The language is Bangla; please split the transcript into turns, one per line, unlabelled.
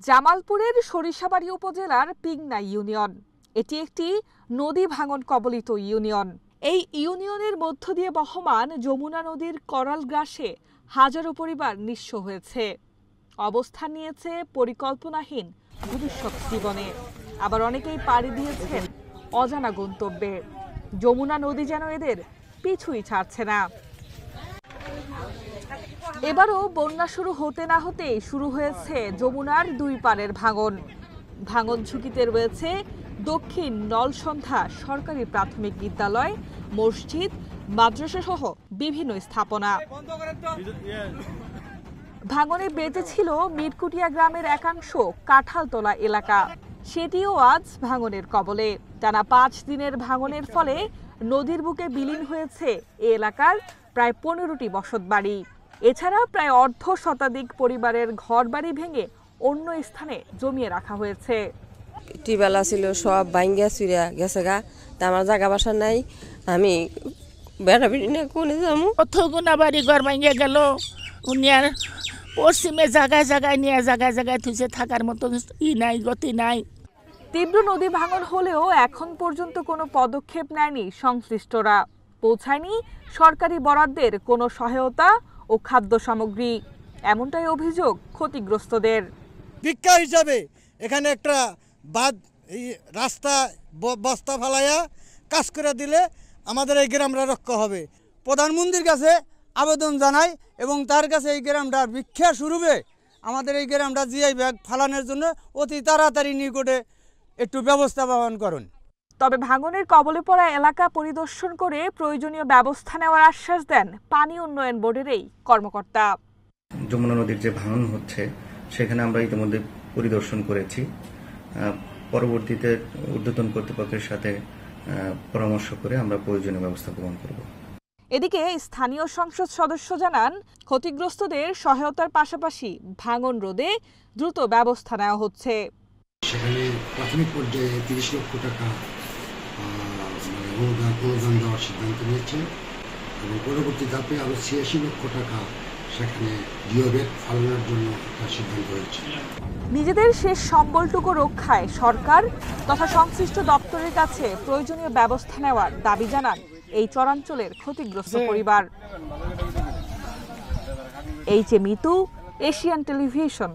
জামালপুরের সরিষাবাড়ী উপজেলার পিংনা ইউনিয়ন। এটি একটি নদী ভাঙন কবলিত ইউনিয়ন। এই ইউনিয়নের মধ্য দিয়ে বহমান যমুনা নদীর করাল গ্রাসে হাজারো পরিবার নিঃস্ব হয়েছে। অবস্থান নিয়েছে পরিকল্পনাহীন ভবিষ্যৎ জীবনে। আবার অনেকেই পাড়ি দিয়েছেন অজানা গন্তব্যে। যমুনা নদী যেন এদের পিছুই ছাড়ছে না। এবারও বন্যা শুরু হতে না হতেই শুরু হয়েছে যমুনার দুই পাড়ের ভাঙন। ভাঙন ঝুঁকিতে রয়েছে দক্ষিণ নলসন্ধ্যা সরকারি প্রাথমিক বিদ্যালয়, মসজিদ, মাদ্রাসা সহ বিভিন্ন স্থাপনা। ভাঙনে বেঁচেছিল মিরকুটিয়া গ্রামের একাংশ কাঁঠালতলা এলাকা। সেটিও আজ ভাঙনের কবলে। টানা 5 দিনের ভাঙনের ফলে নদীর বুকে বিলীন হয়েছে এ এলাকার প্রায় 15টি বসতবাড়ি। এছাড়া প্রায় অর্ধ শতাধিক পরিবারের ঘরবাড়ি ভেঙে অন্য স্থানে জমিয়ে রাখা হয়েছে।
টিবেলা ছিল সব ভাঙ্গা চুরিয়া গেছে গা, তা আমার জায়গা বাসা নাই। আমি বেড়াবেড়ি নিয়ে কোনে যাবো।
কতগুনা বাড়ি ঘর ভাঙ্গা গেল। উনি আর পশ্চিমে জায়গায় জায়গায় নিয়ে জায়গায় জায়গায় থুইছে, থাকার মতো নাই, গতি নাই।
তীব্র নদী ভাঙন হলেও এখন পর্যন্ত কোনো পদক্ষেপ নেয়নি সংশ্লিষ্টরা। পৌঁছায়নি সরকারি বরাদ্দের কোনো সহায়তা ও খাদ্য সামগ্রী। এমনটাই অভিযোগ ক্ষতিগ্রস্তদের।
ভিক্ষা হিসাবে এখানে একটা বাদ রাস্তা বস্তা ফালাইয়া কাজ করে দিলে আমাদের এই গ্রামটা রক্ষা হবে। প্রধানমন্ত্রীর কাছে আবেদন জানাই এবং তার কাছে এই গ্রামটা ভিক্ষা স্বরূপে আমাদের এই গ্রামটা জিআই ব্যাগ ফালানোর জন্য অতি তাড়াতাড়ি নিকটে একটু ব্যবস্থা গ্রহণ করুন।
তবে ভাঙনের কবলে পড়া এলাকা পরিদর্শন করে প্রয়োজনীয় ব্যবস্থা নেওয়ার আশ্বাস দেন পানি উন্নয়ন বোর্ডের এই কর্মকর্তা।
যমুনা নদীর যে ভাঙন হচ্ছে সেখানে আমরা ইতিমধ্যে পরিদর্শন করেছি। পরবর্তীতে ঊর্ধ্বতন কর্তৃপক্ষের সাথে পরামর্শ করে আমরা প্রয়োজনীয় ব্যবস্থা গ্রহণ করব।
এদিকে স্থানীয় সংসদ সদস্য জানান, ক্ষতিগ্রস্তদের সহায়তার পাশাপাশি ভাঙন রোধে দ্রুত ব্যবস্থা নেওয়া হচ্ছে।
সেখানে প্রাথমিক পর্যায়ে 30 লক্ষ টাকা অনুদান দেওয়ার সিদ্ধান্ত নিয়েছে এবং পরবর্তী ধাপে আরও 86 লক্ষ টাকা সেখানে জিওব্যাগ ফালানোর জন্য একটা সিদ্ধান্ত হয়েছে।
নিজেদের শেষ সম্বলটুকু রক্ষায় সরকার তথা সংশ্লিষ্ট দপ্তরের কাছে প্রয়োজনীয় ব্যবস্থা নেওয়ার দাবি জানান এই চরাঞ্চলের ক্ষতিগ্রস্ত পরিবার। H A Mitu, Asian television.